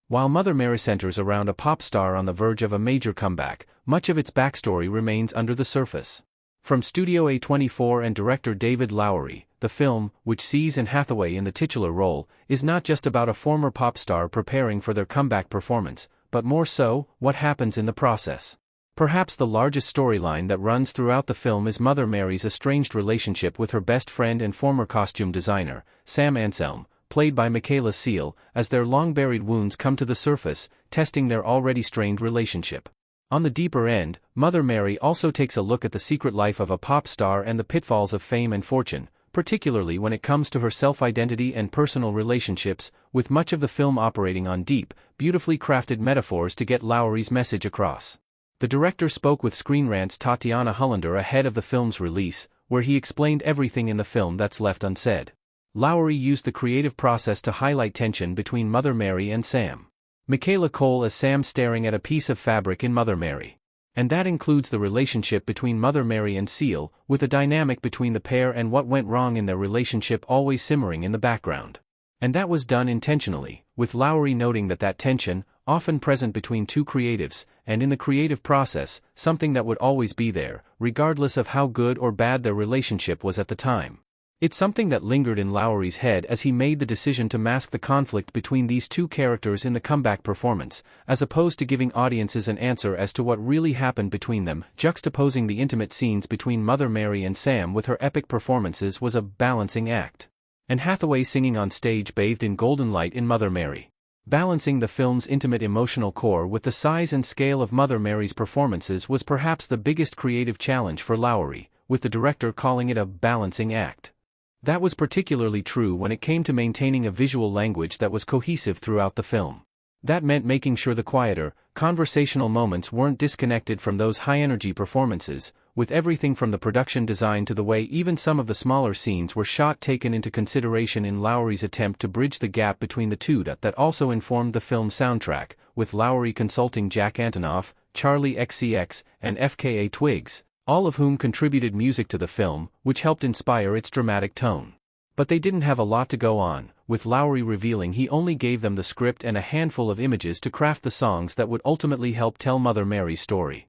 While Mother Mary centers around a pop star on the verge of a major comeback, much of its backstory remains under the surface. From Studio A24 and director David Lowery, the film, which sees Anne Hathaway in the titular role, is not just about a former pop star preparing for their comeback performance, but more so, what happens in the process. Perhaps the largest storyline that runs throughout the film is Mother Mary's estranged relationship with her best friend and former costume designer, Sam Anselm, played by Michaela, as their long-buried wounds come to the surface, testing their already strained relationship. On the deeper end, Mother Mary also takes a look at the secret life of a pop star and the pitfalls of fame and fortune, particularly when it comes to her self-identity and personal relationships, with much of the film operating on deep, beautifully crafted metaphors to get Lowery's message across. The director spoke with Screen Rant's Tatiana Hollander ahead of the film's release, where he explained everything in the film that's left unsaid. Lowery used the creative process to highlight tension between Mother Mary and Sam. Michaela Coel as Sam staring at a piece of fabric in Mother Mary. And that includes the relationship between Mother Mary and Seal, with the dynamic between the pair and what went wrong in their relationship always simmering in the background. And that was done intentionally, with Lowery noting that tension, often present between two creatives, and in the creative process, something that would always be there, regardless of how good or bad their relationship was at the time. It's something that lingered in Lowery's head as he made the decision to mask the conflict between these two characters in the comeback performance, as opposed to giving audiences an answer as to what really happened between them. Juxtaposing the intimate scenes between Mother Mary and Sam with her epic performances was a balancing act. Anne Hathaway singing on stage bathed in golden light in Mother Mary. Balancing the film's intimate emotional core with the size and scale of Mother Mary's performances was perhaps the biggest creative challenge for Lowery, with the director calling it a balancing act. That was particularly true when it came to maintaining a visual language that was cohesive throughout the film. That meant making sure the quieter, conversational moments weren't disconnected from those high-energy performances, with everything from the production design to the way even some of the smaller scenes were shot taken into consideration in Lowery's attempt to bridge the gap between the two. That also informed the film's soundtrack, with Lowery consulting Jack Antonoff, Charli XCX, and FKA Twigs, all of whom contributed music to the film, which helped inspire its dramatic tone. But they didn't have a lot to go on, with Lowery revealing he only gave them the script and a handful of images to craft the songs that would ultimately help tell Mother Mary's story.